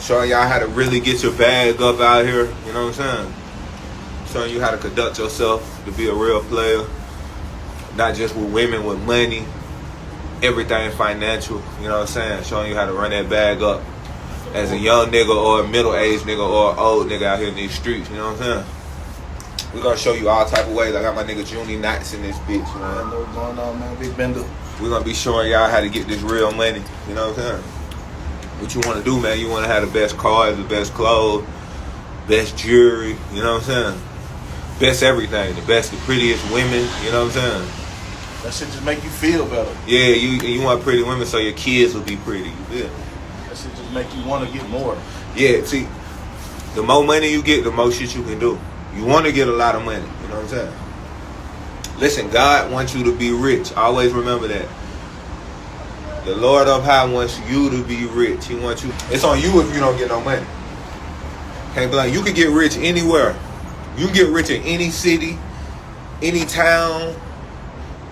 Showing y'all how to really get your bag up out here. You know what I'm saying? Showing you how to conduct yourself to be a real player. Not just with women, with money. Everything financial. You know what I'm saying? Showing you how to run that bag up as a young nigga or a middle-aged nigga or an old nigga out here in these streets. You know what I'm saying? We're gonna show you all type of ways. I got my nigga Junie Knots in this bitch, man. I know what's going on, man. Big Bender. We're gonna be showing y'all how to get this real money. You know what I'm saying? What you wanna do, man? You wanna have the best cars, the best clothes, best jewelry, you know what I'm saying? Best everything, the prettiest women, you know what I'm saying? That shit just make you feel better. Yeah, you want pretty women so your kids will be pretty, you feel? That shit just make you want to get more. Yeah, see, the more money you get, the more shit you can do. You want to get a lot of money, you know what I'm saying? Listen, God wants you to be rich. Always remember that. The Lord up high wants you to be rich. He wants you. It's on you if you don't get no money. Can't be like, you can get rich anywhere. You can get rich in any city, any town,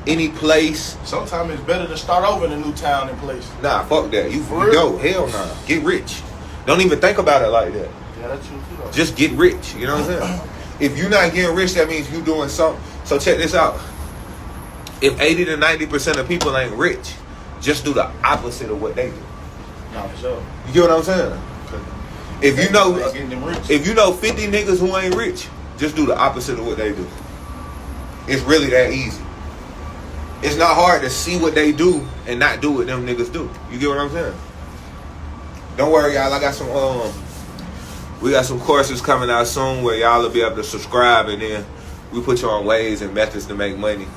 any place. Sometimes it's better to start over in a new town and place. Nah, fuck that. You go. Hell nah. Get rich. Don't even think about it like that. Yeah, that's true too, though. Just get rich. You know what I'm saying? If you're not getting rich, that means you're doing something. So check this out. If 80 to 90% of people ain't rich, just do the opposite of what they do. Nah, for sure. You get what I'm saying? If you know, rich. if you know 50 niggas who ain't rich, just do the opposite of what they do. It's really that easy. It's not hard to see what they do and not do what them niggas do. You get what I'm saying? Don't worry, y'all. I got some we got some courses coming out soon where y'all will be able to subscribe, and then we put you on ways and methods to make money.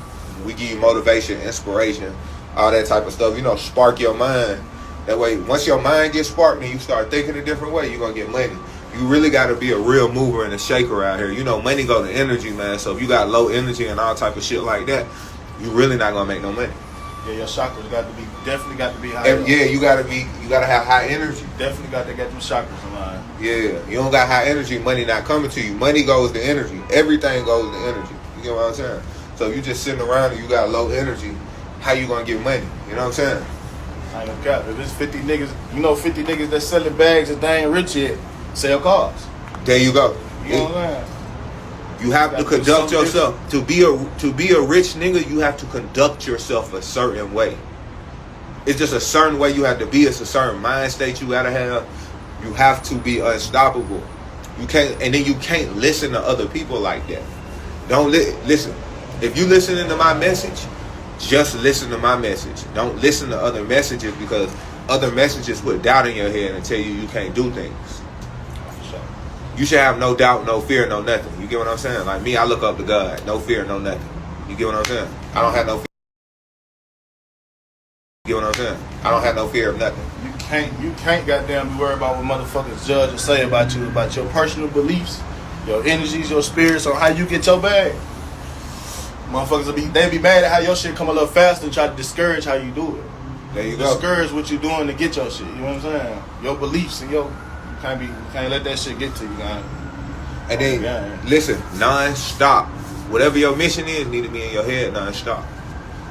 We give you motivation, inspiration, all that type of stuff. You know, spark your mind. That way, once your mind gets sparked and you start thinking a different way, you're gonna get money. You really got to be a real mover and a shaker out here. You know, money go to energy, man. So if you got low energy and all type of shit like that, you really not gonna make no money. Yeah, your chakras definitely got to be high. Yeah, you gotta have high energy. Definitely got to get them chakras in line. Yeah, you don't got high energy, money not coming to you. Money goes to energy. Everything goes to energy. You get what I'm saying? So if you just sitting around and you got low energy, how you gonna get money? You know what I'm saying? I ain't no cap. If it's 50 niggas, you know 50 niggas that selling bags that they ain't rich yet, sell cars. There you go. You know what I'm saying? You have to conduct yourself. To be a rich nigga, you have to conduct yourself a certain way. It's just a certain way you have to be. It's a certain mind state you gotta have. You have to be unstoppable. You can't, and then you can't listen to other people like that. Don't listen. If you listening to my message, just listen to my message. Don't listen to other messages, because other messages put doubt in your head and tell you can't do things. You should have no doubt, no fear, no nothing. You get what I'm saying? Like me, I look up to God. No fear, no nothing. You get what I'm saying? I don't have no fear. You get what I'm saying? I don't have no fear of nothing. You can't goddamn be worried about what motherfuckers judge or say about you, about your personal beliefs, your energies, your spirits, on how you get your bag. Motherfuckers they be mad at how your shit come a little faster and try to discourage how you do it. There you go. Discourage what you doing to get your shit. You know what I'm saying? Your beliefs and you can't let that shit get to you, man. And then listen, non-stop. Whatever your mission is, need to be in your head non-stop.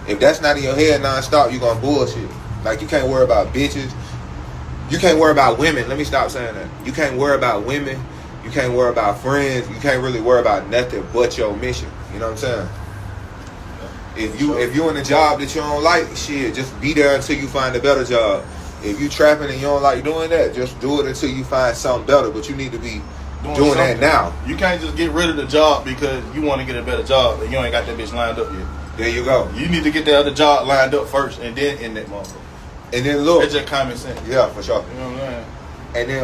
If that's not in your head non-stop, you gonna bullshit. Like, you can't worry about bitches. You can't worry about women. Let me stop saying that. You can't worry about women. You can't worry about friends. You can't really worry about nothing but your mission. You know what I'm saying? If you in a job that you don't like, shit, just be there until you find a better job. If you trapping and you don't like doing that, just do it until you find something better. But you need to be doing that now. You can't just get rid of the job because you want to get a better job and you ain't got that bitch lined up yet. There you go. You need to get that other job lined up first and then end that motherfucker. And then look. It's just common sense. Yeah, for sure. You know what I'm saying? And then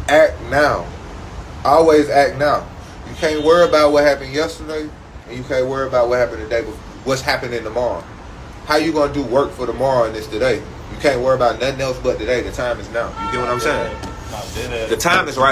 act now. Always act now. You can't worry about what happened yesterday, and you can't worry about what happened the day before. What's happening tomorrow? How you gonna do work for tomorrow and it's today? You can't worry about nothing else but today. The time is now. You get what I'm saying? The time is right.